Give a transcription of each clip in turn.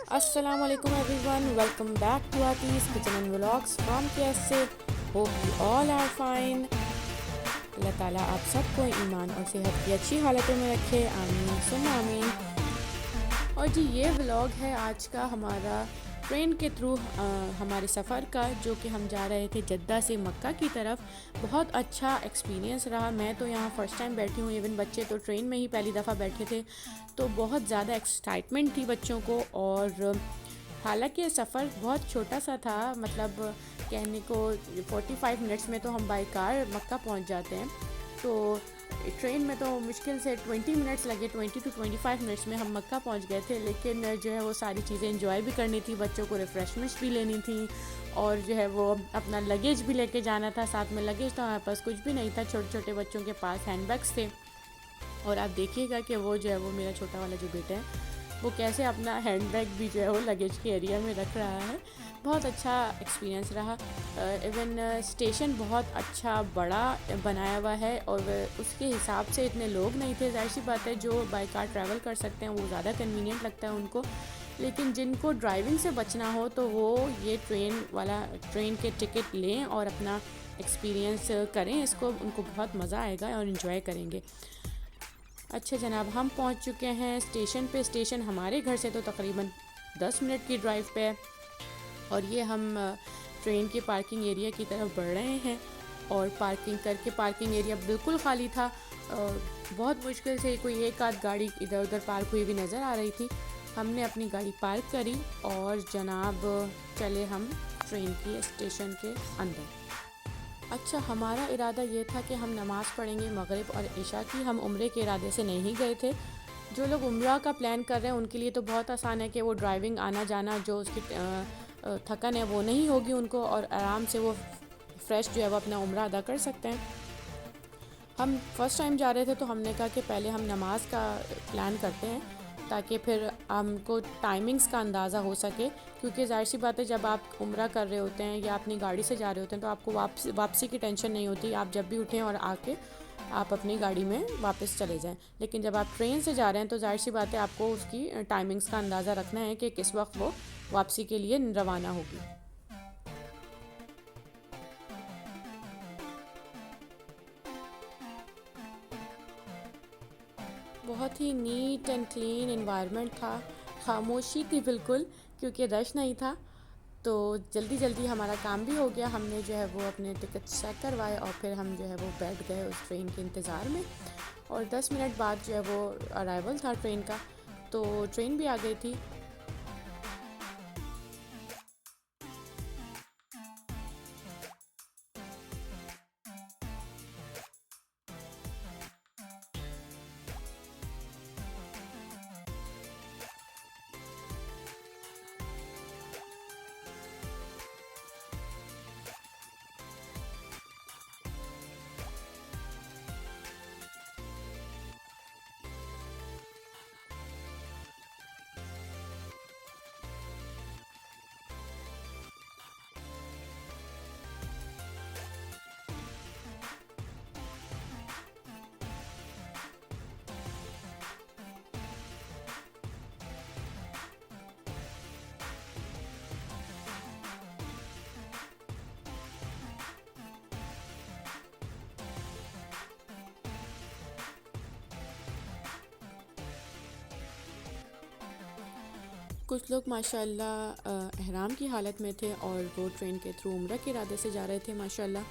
Assalamualaikum everyone, welcome back to Aati's Kitchen and Vlogs from KSA. Hope you all are fine. अल्लाह ताला आप सबको ईमान और सेहत की अच्छी हालतों में रखे, आमीन सुम्मा आमीन। और जी ये व्लॉग है आज का हमारा ट्रेन के थ्रू हमारे सफ़र का, जो कि हम जा रहे थे जद्दा से मक्का की तरफ। बहुत अच्छा एक्सपीरियंस रहा। मैं तो यहाँ फ़र्स्ट टाइम बैठी हूँ, इवन बच्चे तो ट्रेन में ही पहली दफ़ा बैठे थे, तो बहुत ज़्यादा एक्साइटमेंट थी बच्चों को। और हालांकि सफ़र बहुत छोटा सा था, मतलब कहने को 45 मिनट्स में तो हम बाई कार मक्का पहुँच जाते हैं। तो ट्रेन में तो मुश्किल से 20 मिनट्स लगे, 20 टू 25 मिनट्स में हम मक्का पहुंच गए थे। लेकिन जो है वो सारी चीज़ें एंजॉय भी करनी थी, बच्चों को रिफ़्रेशमेंट्स भी लेनी थी, और जो है वो अपना लगेज भी लेके जाना था। साथ में लगेज तो हमारे पास कुछ भी नहीं था, छोटे छोटे बच्चों के पास हैंडबैग्स थे। और आप देखिएगा कि वो जो है वो मेरा छोटा वाला जो बेटा है वो कैसे अपना हैंडबैग भी जो है वो लगेज के एरिया में रख रहा है। बहुत अच्छा एक्सपीरियंस रहा। इवन स्टेशन बहुत अच्छा बड़ा बनाया हुआ है, और उसके हिसाब से इतने लोग नहीं थे। जाहिर सी बात है, जो बाई कार ट्रैवल कर सकते हैं वो ज़्यादा कन्वीनियंट लगता है उनको। लेकिन जिनको ड्राइविंग से बचना हो तो वो ये ट्रेन के टिकट लें और अपना एक्सपीरियंस करें इसको, उनको बहुत मज़ा आएगा और इन्जॉय करेंगे। अच्छा जनाब, हम पहुंच चुके हैं स्टेशन पे। स्टेशन हमारे घर से तो तकरीबन 10 मिनट की ड्राइव पे है, और ये हम ट्रेन के पार्किंग एरिया की तरफ बढ़ रहे हैं। और पार्किंग करके, पार्किंग एरिया बिल्कुल खाली था। बहुत मुश्किल से कोई एक आध गाड़ी इधर उधर पार्क हुई भी नज़र आ रही थी। हमने अपनी गाड़ी पार्क करी और जनाब चले हम ट्रेन की स्टेशन के अंदर। अच्छा, हमारा इरादा ये था कि हम नमाज़ पढ़ेंगे मगरिब और इशा की। हम उम्रे के इरादे से नहीं गए थे। जो लोग उम्रा का प्लान कर रहे हैं उनके लिए तो बहुत आसान है कि वो ड्राइविंग आना जाना जो उसकी थकन है वो नहीं होगी उनको, और आराम से वो फ़्रेश जो है वो अपना उम्रा अदा कर सकते हैं। हम फ़र्स्ट टाइम जा रहे थे तो हमने कहा कि पहले हम नमाज़ का प्लान करते हैं, ताकि फिर हमको टाइमिंग्स का अंदाज़ा हो सके। क्योंकि ज़ाहिर सी बात है, जब आप उम्रा कर रहे होते हैं या अपनी गाड़ी से जा रहे होते हैं तो आपको वापसी की टेंशन नहीं होती। आप जब भी उठें और आके आप अपनी गाड़ी में वापस चले जाएं। लेकिन जब आप ट्रेन से जा रहे हैं तो ज़ाहिर सी बात है, आपको उसकी टाइमिंग्स का अंदाज़ा रखना है कि किस वक्त वो वापसी के लिए रवाना होगी। बहुत ही नीट एंड क्लीन एनवायरनमेंट था। खामोशी थी बिल्कुल, क्योंकि रश नहीं था। तो जल्दी जल्दी हमारा काम भी हो गया। हमने जो है वो अपने टिकट चेक करवाए और फिर हम जो है वो बैठ गए उस ट्रेन के इंतज़ार में। और 10 मिनट बाद जो है वो अराइवल था ट्रेन का, तो ट्रेन भी आ गई थी। कुछ लोग माशाल्लाह एहराम की हालत में थे, और वो ट्रेन के थ्रू उम्रा के इरादे से जा रहे थे माशाल्लाह।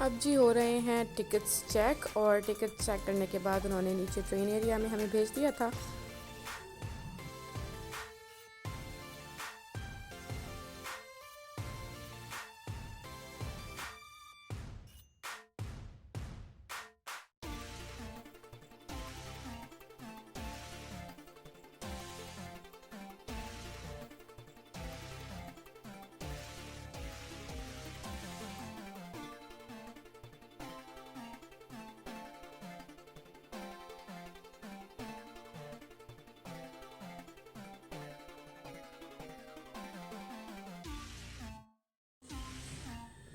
अब जी हो रहे हैं टिकट्स चेक, और टिकट चेक करने के बाद उन्होंने नीचे ट्रेन एरिया में हमें भेज दिया था।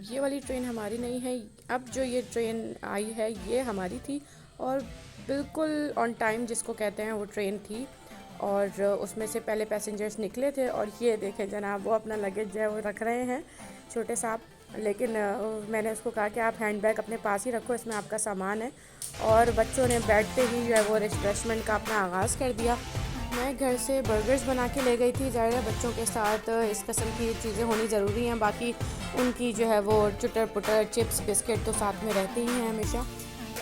ये वाली ट्रेन हमारी नहीं है, अब जो ये ट्रेन आई है ये हमारी थी और बिल्कुल ऑन टाइम जिसको कहते हैं वो ट्रेन थी। और उसमें से पहले पैसेंजर्स निकले थे और ये देखें जनाब वो अपना लगेज जो है वो रख रहे हैं छोटे साहब। लेकिन मैंने उसको कहा कि आप हैंडबैग अपने पास ही रखो, इसमें आपका सामान है। और बच्चों ने बैठते ही जो है वो रिफ्रेशमेंट का अपना आगाज़ कर दिया। मैं घर से बर्गर्स बना के ले गई थी, ज़ाहिर है बच्चों के साथ इस किस्म की चीज़ें होनी ज़रूरी हैं। बाकी उनकी जो है वो चुटर पुटर चिप्स बिस्किट तो साथ में रहते ही हैं हमेशा।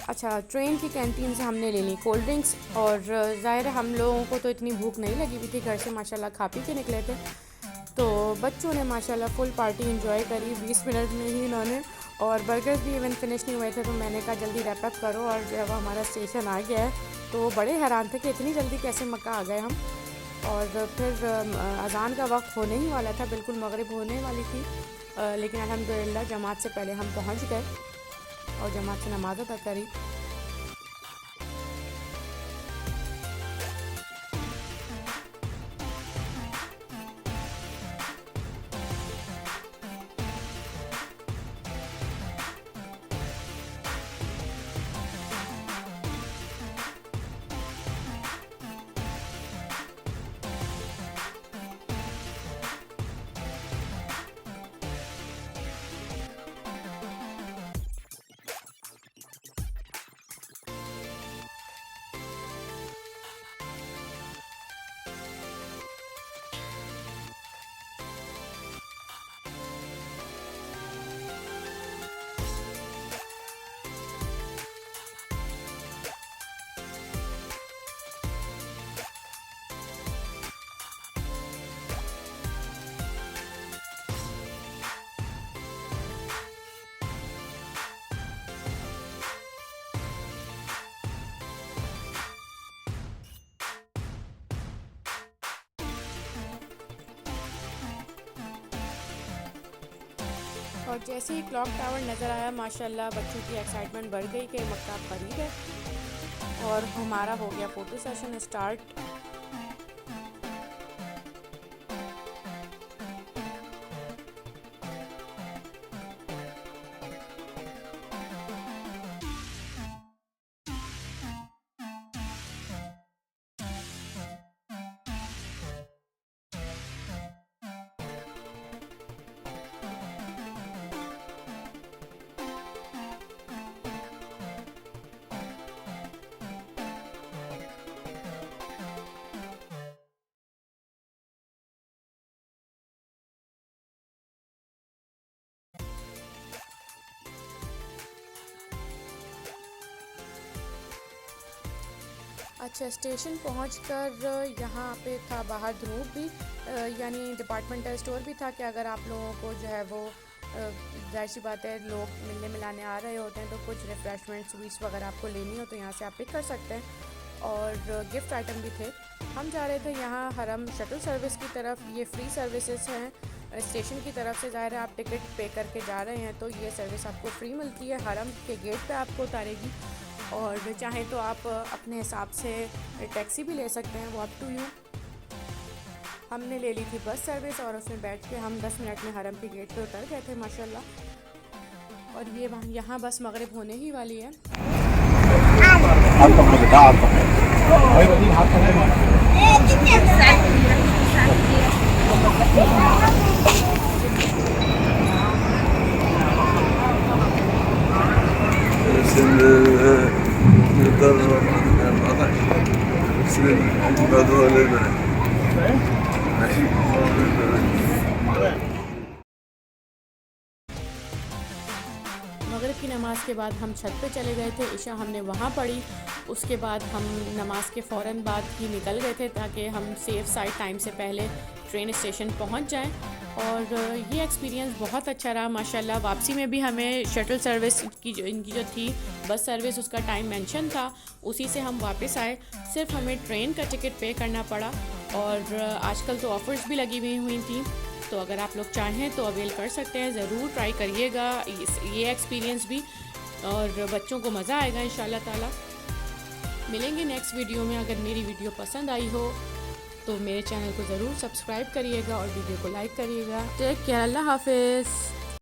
अच्छा, ट्रेन की कैंटीन से हमने ले ली कोल्ड ड्रिंक्स और ज़ाहिर है हम लोगों को तो इतनी भूख नहीं लगी हुई थी, घर से माशाल्लाह खा पी के निकले थे। तो बच्चों ने माशाल्लाह फुल पार्टी एंजॉय करी 20 मिनट में ही इन्होंने। और बर्गर्स भी इवन फिनिश नहीं हुए थे तो मैंने कहा जल्दी रैप अप करो और जो है वो हमारा स्टेशन आ गया है। तो बड़े हैरान थे कि इतनी जल्दी कैसे मक्का आ गए हम। और फिर अज़ान का वक्त होने ही वाला था, बिल्कुल मगरिब होने वाली थी, लेकिन अल्हम्दुलिल्लाह जमात से पहले हम पहुंच गए और जमात से नमाज़ अदा करी। और जैसे ही क्लॉक टावर नज़र आया माशाल्लाह बच्चों की एक्साइटमेंट बढ़ गई कि मक्का करीब है। और हमारा हो गया फ़ोटो सेशन स्टार्ट। अच्छा, स्टेशन पहुंचकर यहाँ पे था बाहर धूप भी, यानी डिपार्टमेंटल स्टोर भी था कि अगर आप लोगों को जो है वो जाहिर सी बात है लोग मिलने मिलाने आ रहे होते हैं तो कुछ रिफ़्रेशमेंट स्वीट्स वगैरह आपको लेनी हो तो यहाँ से आप पिक कर सकते हैं। और गिफ्ट आइटम भी थे। हम जा रहे थे यहाँ हरम शटल सर्विस की तरफ, ये फ्री सर्विसेज हैं स्टेशन की तरफ से। ज़ाहिर है आप टिकट पे करके जा रहे हैं तो ये सर्विस आपको फ्री मिलती है, हरम के गेट पे आपको उतारेगी। और चाहें तो आप अपने हिसाब से टैक्सी भी ले सकते हैं, वो अप टू यू। हमने ले ली थी बस सर्विस और उसमें बैठ के हम 10 मिनट में हरम के गेट पे उतर गए थे माशाल्लाह। और ये यहाँ बस मगरिब होने ही वाली है। मगरिब की नमाज़ के बाद हम छत पे चले गए थे, इशा हमने वहाँ पढ़ी। उसके बाद हम नमाज के फ़ौरन बाद ही निकल गए थे ताकि हम सेफ़ साइड टाइम से पहले ट्रेन स्टेशन पहुँच जाएं। और ये एक्सपीरियंस बहुत अच्छा रहा माशाल्लाह। वापसी में भी हमें शटल सर्विस की इनकी जो थी बस सर्विस उसका टाइम मेंशन था, उसी से हम वापस आए। सिर्फ हमें ट्रेन का टिकट पे करना पड़ा। और आजकल तो ऑफ़र्स भी लगी हुई थी, तो अगर आप लोग चाहें तो अवेल कर सकते हैं। ज़रूर ट्राई करिएगा ये एक्सपीरियंस भी, और बच्चों को मज़ा आएगा इंशाल्लाह ताला। मिलेंगे नेक्स्ट वीडियो में। अगर मेरी वीडियो पसंद आई हो तो मेरे चैनल को ज़रूर सब्सक्राइब करिएगा और वीडियो को लाइक करिएगा। टेक केयर, अल्लाह हाफिज़।